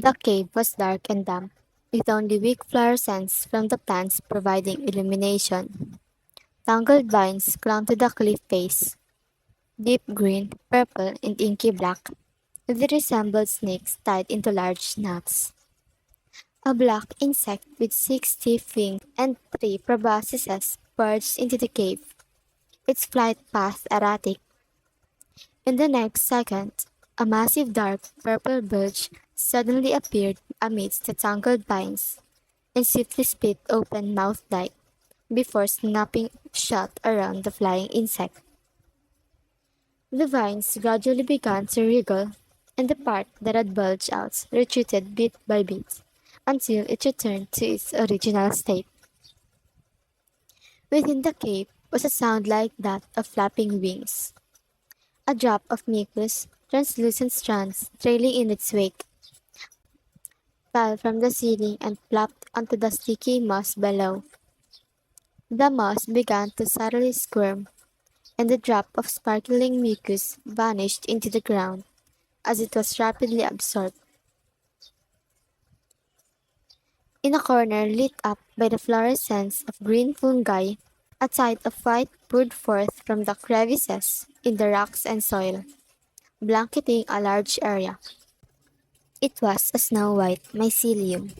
The cave was dark and damp, with only weak fluorescence from the plants providing illumination. Tangled vines clung to the cliff face, deep green, purple, and inky black. They resembled snakes tied into large knots. A black insect with 6 stiff wings and 3 proboscises perched into the cave, its flight path erratic. In the next second, a massive dark purple birch suddenly appeared amidst the tangled vines and swiftly split open mouth-like before snapping shut around the flying insect. The vines gradually began to wriggle, and the part that had bulged out retreated bit by bit until it returned to its original state. Within the cave was a sound like that of flapping wings. A drop of mucus, translucent strands trailing in its wake, fell from the ceiling and plopped onto the sticky moss below. The moss began to subtly squirm, and the drop of sparkling mucus vanished into the ground as it was rapidly absorbed. In a corner lit up by the fluorescence of green fungi, a tide of white poured forth from the crevices in the rocks and soil, blanketing a large area. It was a snow-white mycelium.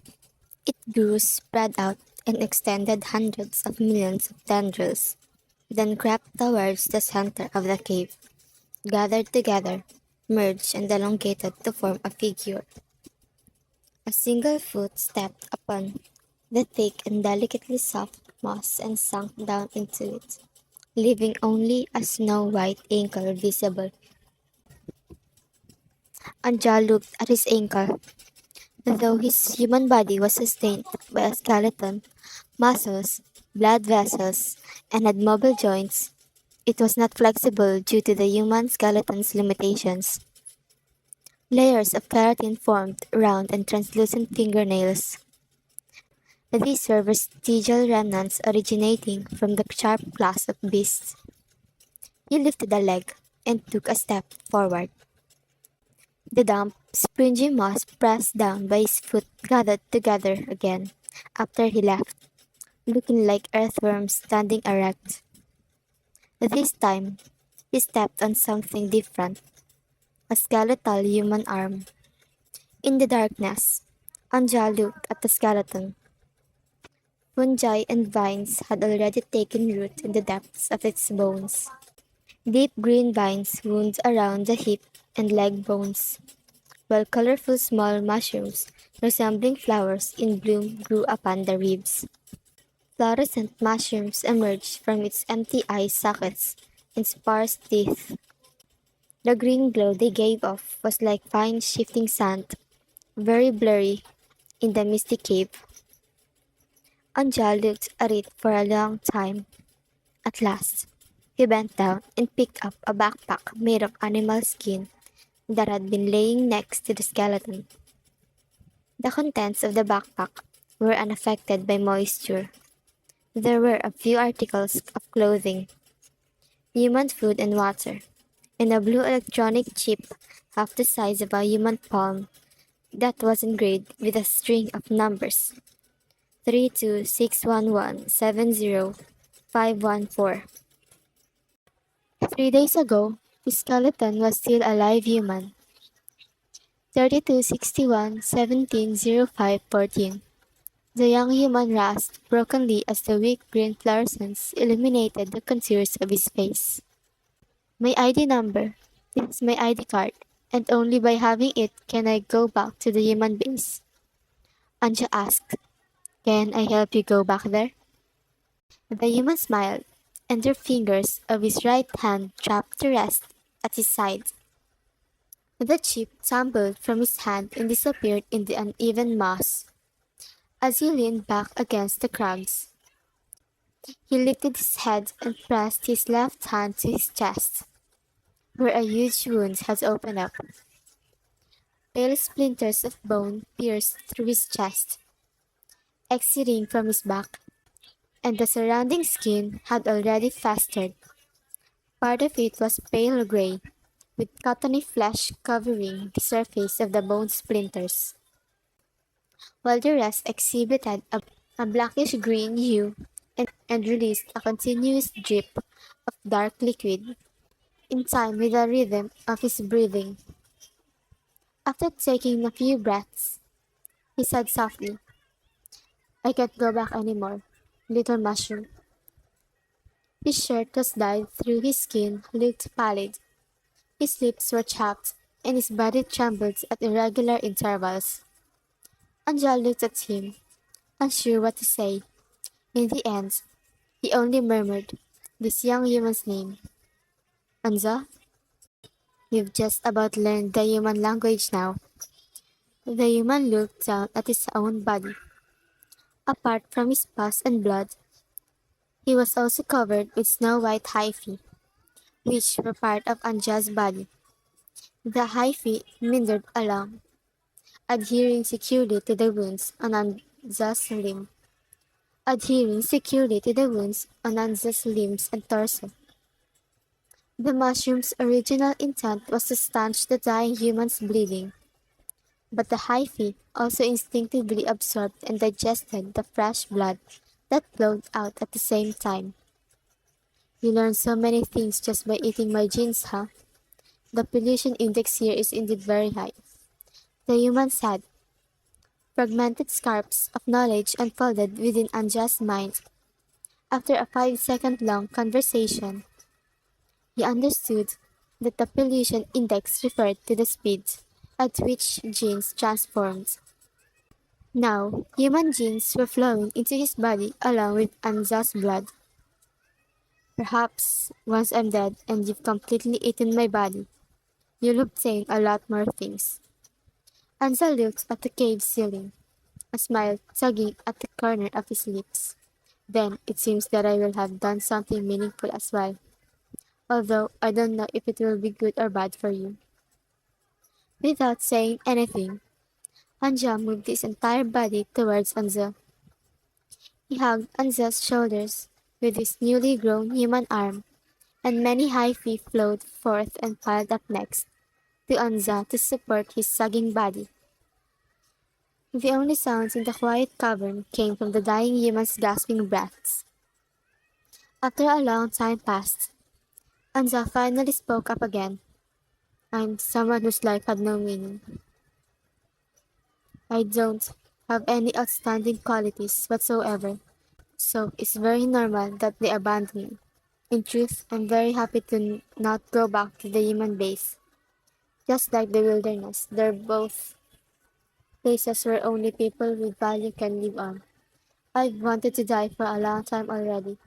It grew, spread out, and extended hundreds of millions of tendrils, then crept towards the center of the cave, gathered together, merged, and elongated to form a figure. A single foot stepped upon the thick and delicately soft moss and sank down into it, leaving only a snow-white ankle visible. Anja looked at his ankle. Though his human body was sustained by a skeleton, muscles, blood vessels, and had mobile joints, it was not flexible due to the human skeleton's limitations. Layers of keratin formed round and translucent fingernails. These were vestigial remnants originating from the sharp claws of beasts. He lifted a leg and took a step forward. The damp, springy moss pressed down by his foot gathered together again after he left, looking like earthworms standing erect. This time, he stepped on something different, a skeletal human arm. In the darkness, Anja looked at the skeleton. Fungi and vines had already taken root in the depths of its bones. Deep green vines wound around the hip and leg bones, while colorful small mushrooms resembling flowers in bloom grew upon the ribs. Fluorescent mushrooms emerged from its empty eye sockets and sparse teeth. The green glow they gave off was like fine shifting sand, very blurry in the misty cave. Anja looked at it for a long time. At last, he bent down and picked up a backpack made of animal skin that had been laying next to the skeleton. The contents of the backpack were unaffected by moisture. There were a few articles of clothing, human food and water, and a blue electronic chip half the size of a human palm that was engraved with a string of numbers 3261170 514. 3 days ago, the skeleton was still a live human. 3261170514. The young human rasped brokenly as the weak green fluorescence illuminated the contours of his face. My ID number. This is my ID card, and only by having it can I go back to the human base. Anja asked, "Can I help you go back there?" The human smiled, and the fingers of his right hand dropped to rest at his side. The chip tumbled from his hand and disappeared in the uneven moss. As he leaned back against the crumbs, he lifted his head and pressed his left hand to his chest, where a huge wound had opened up. Pale splinters of bone pierced through his chest, exiting from his back, and the surrounding skin had already festered. Part of it was pale gray, with cottony flesh covering the surface of the bone splinters. while the rest exhibited a blackish green hue and released a continuous drip of dark liquid in time with the rhythm of his breathing. After taking a few breaths, he said softly, I can't go back anymore, little mushroom. His shirt was dyed through his skin looked pallid. His lips were chapped, and his body trembled at irregular intervals. Anjal looked at him, unsure what to say. In the end, he only murmured this young human's name. Anza, you've just about learned the human language now. The human looked down at his own body. Apart from his pus and blood, he was also covered with snow-white hyphae, which were part of Anja's body. The hyphae meandered along, adhering securely to the wounds on Anza's limbs and torso. The mushroom's original intent was to stanch the dying human's bleeding, but the hyphae also instinctively absorbed and digested the fresh blood that flowed out at the same time. You learn so many things just by eating my genes, huh? The pollution index here is indeed very high. The human said. Fragmented scarps of knowledge unfolded within Anja's mind. After a 5-second long conversation, he understood that the pollution index referred to the speed at which genes transformed. Now, human genes were flowing into his body along with Anza's blood. Perhaps, once I'm dead and you've completely eaten my body, you'll obtain a lot more things. Anza looked at the cave ceiling, a smile tugging at the corner of his lips. Then it seems that I will have done something meaningful as well, although I don't know if it will be good or bad for you. Without saying anything, Anja moved his entire body towards Anza. He hugged Anza's shoulders with his newly grown human arm, and many hyphae flowed forth and piled up next to Anza to support his sagging body. The only sounds in the quiet cavern came from the dying human's gasping breaths. After a long time passed, Anza finally spoke up again. I'm someone whose life had no meaning. I don't have any outstanding qualities whatsoever, so it's very normal that they abandon me. In truth, I'm very happy to not go back to the human base. Just like the wilderness, they're both places where only people with value can live on. I've wanted to die for a long time already.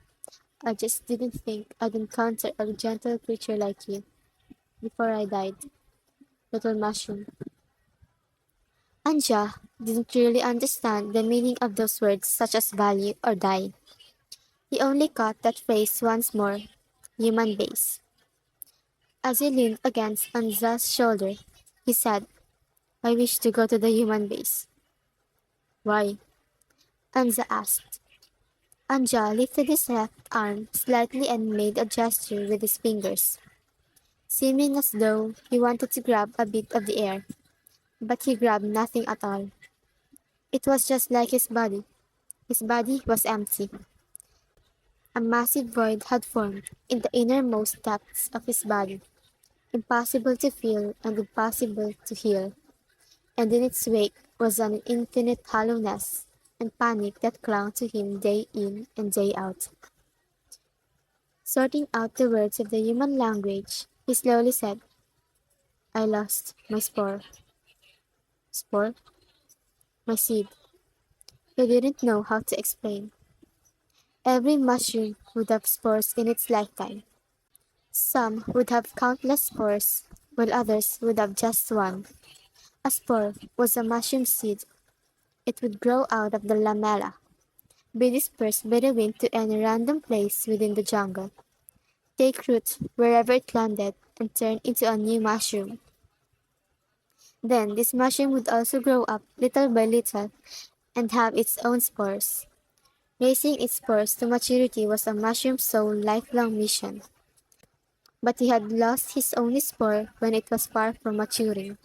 I just didn't think I'd encounter a gentle creature like you before I died, little mushroom. Anja didn't really understand the meaning of those words such as value or die. He only caught that phrase once more, human base. As he leaned against Anja's shoulder, he said, I wish to go to the human base. Why? Anja asked. Anja lifted his left arm slightly and made a gesture with his fingers, seeming as though he wanted to grab a bit of the air, but he grabbed nothing at all. It was just like his body. His body was empty. A massive void had formed in the innermost depths of his body, impossible to feel and impossible to heal, and in its wake was an infinite hollowness and panic that clung to him day in and day out. Sorting out the words of the human language, he slowly said, I lost my spore. Spore? My seed. He didn't know how to explain. Every mushroom would have spores in its lifetime. Some would have countless spores, while others would have just one. A spore was a mushroom seed. It would grow out of the lamella, be dispersed by the wind to any random place within the jungle, take root wherever it landed, and turn into a new mushroom. Then this mushroom would also grow up little by little and have its own spores. Raising its spores to maturity was a mushroom's sole lifelong mission. But he had lost his only spore when it was far from maturing.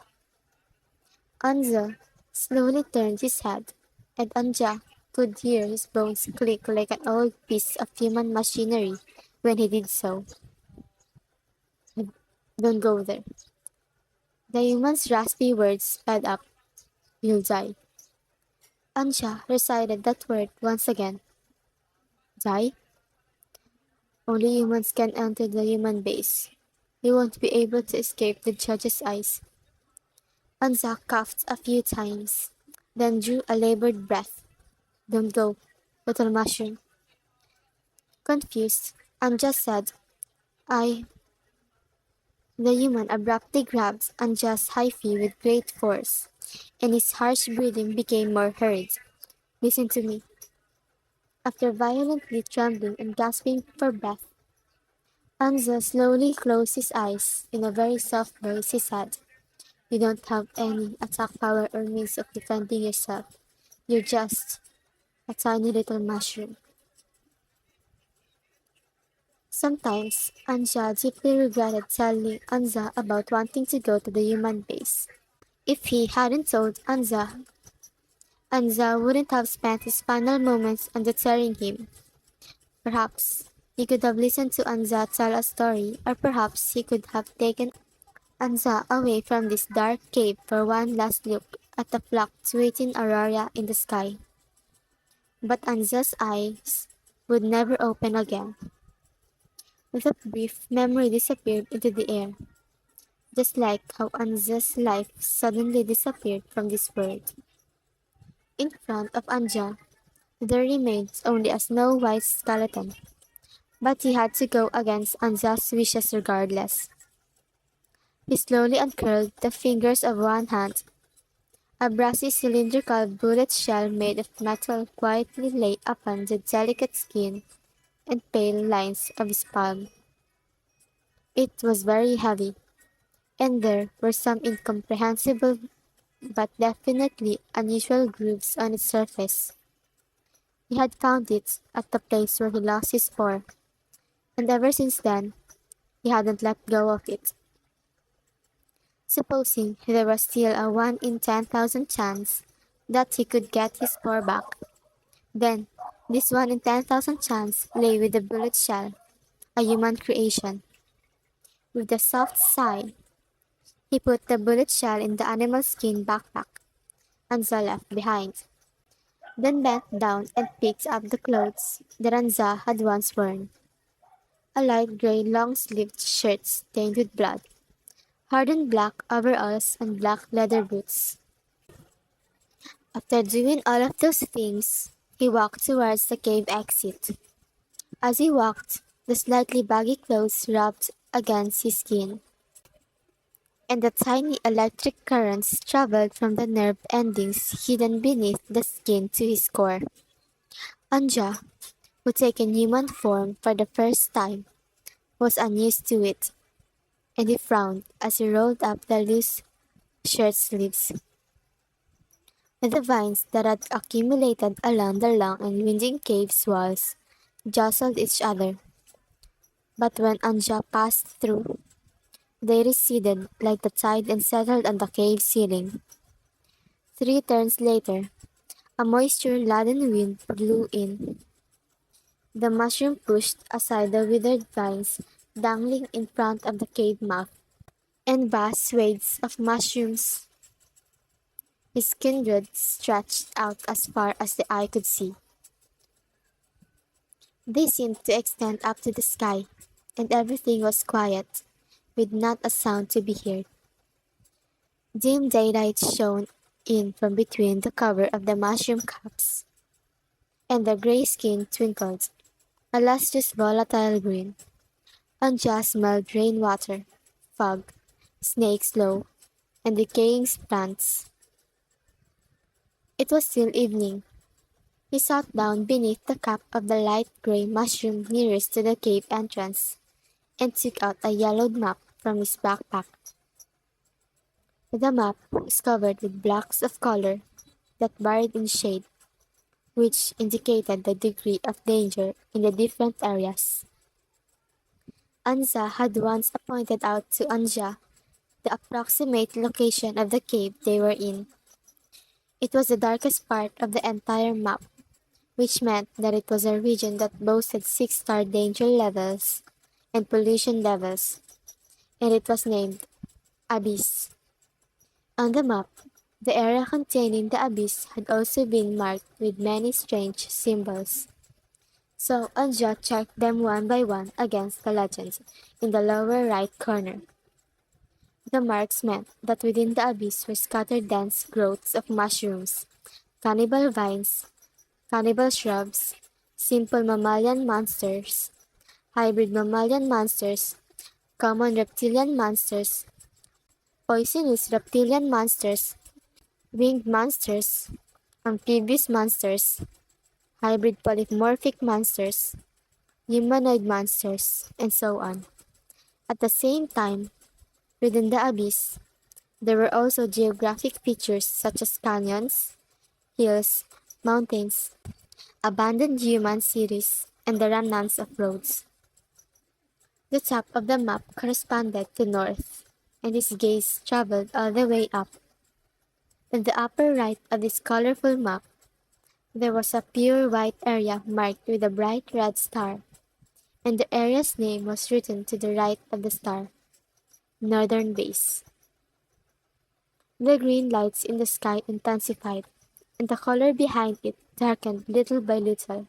Anza slowly turned his head, and Anja could hear his bones click like an old piece of human machinery when he did so. Don't go there. The human's raspy words sped up. You'll die. Anja recited that word once again. Die? Only humans can enter the human base. You won't be able to escape the judge's eyes. Anja coughed a few times, then drew a labored breath. Don't go, little mushroom. Confused, Anja said, I. The human abruptly grabbed Anja's hyphae with great force, and his harsh breathing became more hurried. Listen to me. After violently trembling and gasping for breath, Anja slowly closed his eyes. In a very soft voice, he said, You don't have any attack power or means of defending yourself. You're just a tiny little mushroom. Sometimes, Anja deeply regretted telling Anza about wanting to go to the human base. If he hadn't told Anza wouldn't have spent his final moments on deterring him. Perhaps he could have listened to Anza tell a story, or perhaps he could have taken Anza away from this dark cave for one last look at the fluctuating aurora in the sky. But Anza's eyes would never open again. That brief memory disappeared into the air, just like how Anza's life suddenly disappeared from this world. In front of Anja, there remained only a snow-white skeleton, but he had to go against Anza's wishes regardless. He slowly uncurled the fingers of one hand. A brassy cylindrical bullet shell made of metal quietly lay upon the delicate skin and pale lines of his palm. It was very heavy, and there were some incomprehensible but definitely unusual grooves on its surface. He had found it at the place where he lost his spore, and ever since then he hadn't let go of it. Supposing there was still a 1 in 10,000 chance that he could get his spore back, then this 1 in 10,000 chance lay with the bullet shell, a human creation. With a soft sigh, he put the bullet shell in the animal skin backpack Anza left behind, then bent down and picked up the clothes that Anza had once worn. A light gray long-sleeved shirt stained with blood, hardened black overalls and black leather boots. After doing all of those things, he walked towards the cave exit. As he walked, the slightly baggy clothes rubbed against his skin, and the tiny electric currents traveled from the nerve endings hidden beneath the skin to his core. Anja, who taken human form for the first time, was unused to it, and he frowned as he rolled up the loose shirt sleeves. The vines that had accumulated along the long and winding cave's walls jostled each other, but when Anja passed through, they receded like the tide and settled on the cave ceiling. 3 turns later, a moisture-laden wind blew in. The mushroom pushed aside the withered vines dangling in front of the cave mouth, and vast swathes of mushrooms, his kindred, stretched out as far as the eye could see. They seemed to extend up to the sky, and everything was quiet, with not a sound to be heard. Dim daylight shone in from between the cover of the mushroom cups, and the gray skin twinkled, a lustrous volatile green. Anja smelled rainwater, fog, snake slough, and decaying plants. It was still evening. He sat down beneath the cup of the light gray mushroom nearest to the cave entrance, and took out a yellowed map from his backpack. The map was covered with blocks of color that varied in shade, which indicated the degree of danger in the different areas. Anza had once pointed out to Anja the approximate location of the cave they were in, It was the darkest part of the entire map, which meant that it was a region that boasted 6-star danger levels and pollution levels, and it was named Abyss. On the map, the area containing the abyss had also been marked with many strange symbols. So Anja checked them one by one against the legends in the lower right corner. The marks meant that within the abyss were scattered dense growths of mushrooms, cannibal vines, cannibal shrubs, simple mammalian monsters, hybrid mammalian monsters, common reptilian monsters, poisonous reptilian monsters, winged monsters, amphibious monsters, hybrid polymorphic monsters, humanoid monsters, and so on. At the same time, within the abyss, there were also geographic features such as canyons, hills, mountains, abandoned human cities, and the remnants of roads. The top of the map corresponded to north, and his gaze traveled all the way up. In the upper right of this colorful map, there was a pure white area marked with a bright red star, and the area's name was written to the right of the star, Northern Base. The green lights in the sky intensified, and the color behind it darkened little by little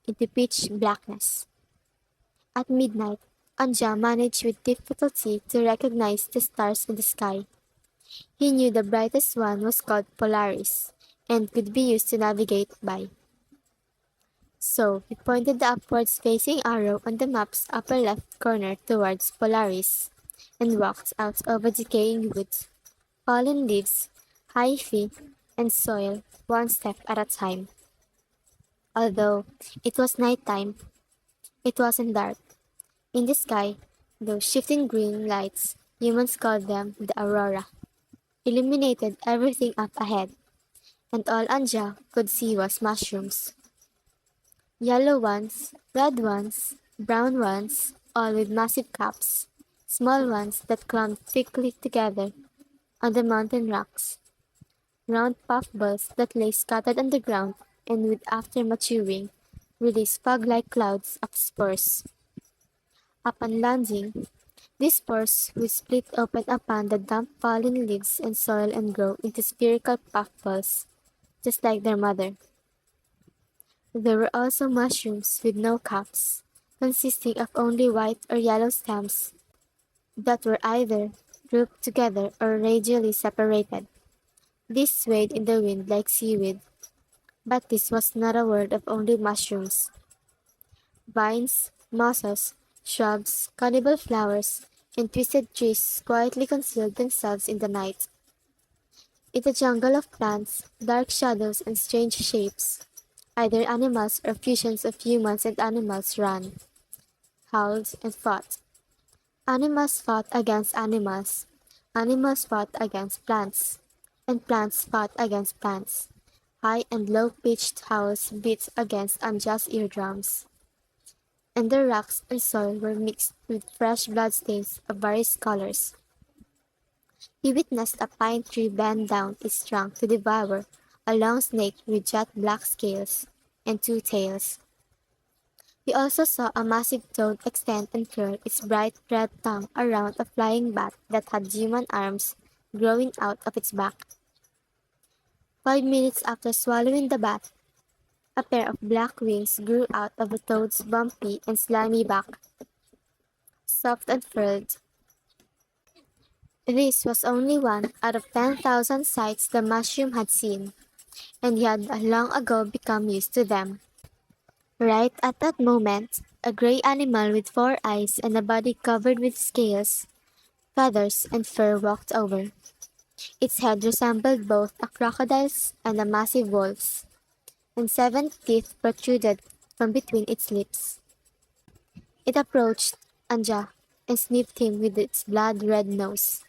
into pitch blackness. At midnight, Anja managed with difficulty to recognize the stars in the sky. He knew the brightest one was called Polaris and could be used to navigate by. So, he pointed the upwards facing arrow on the map's upper left corner towards Polaris and walked out over decaying woods, fallen leaves, high feet, and soil one step at a time. Although it was night time, it wasn't dark. In the sky, those shifting green lights, humans called them the aurora, illuminated everything up ahead, and all Anja could see was mushrooms. Yellow ones, red ones, brown ones, all with massive caps, small ones that clung thickly together on the mountain rocks, round puffballs that lay scattered on the ground and would after maturing release fog-like clouds of spores. Upon landing, these spores would split open upon the damp fallen leaves and soil and grow into spherical puffballs, just like their mother. There were also mushrooms with no caps, consisting of only white or yellow stems that were either grouped together or radially separated. These swayed in the wind like seaweed, but this was not a world of only mushrooms. Vines, mosses, shrubs, cannibal flowers, and twisted trees quietly concealed themselves in the night. In the jungle of plants, dark shadows and strange shapes, either animals or fusions of humans and animals ran, howled, and fought. Animals fought against animals, animals fought against plants, and plants fought against plants. High and low-pitched howls beat against unjust eardrums, and the rocks and soil were mixed with fresh bloodstains of various colors. He witnessed a pine tree bend down its trunk to devour a long snake with jet black scales and two tails. He also saw a massive toad extend and curl its bright red tongue around a flying bat that had human arms growing out of its back. 5 minutes after swallowing the bat, a pair of black wings grew out of the toad's bumpy and slimy back, soft and furled. This was only one out of 10,000 sights the mushroom had seen, and he had long ago become used to them. Right at that moment, a gray animal with 4 eyes and a body covered with scales, feathers, and fur walked over. Its head resembled both a crocodile's and a massive wolf's, and 7 teeth protruded from between its lips. It approached Anja and sniffed him with its blood-red nose.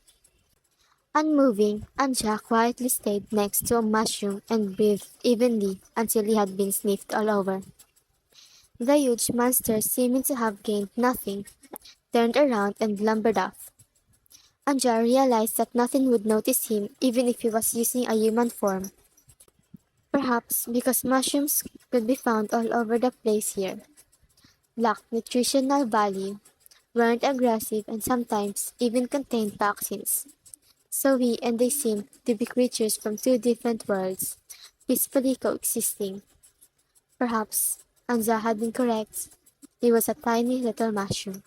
Unmoving, Anja quietly stayed next to a mushroom and breathed evenly until he had been sniffed all over. The huge monster, seeming to have gained nothing, turned around and lumbered off. Anja realized that nothing would notice him even if he was using a human form. Perhaps because mushrooms could be found all over the place here, lacked nutritional value, weren't aggressive, and sometimes even contained toxins. So we and they seemed to be creatures from two different worlds, peacefully coexisting. Perhaps Anza had been correct. He was a tiny little mushroom.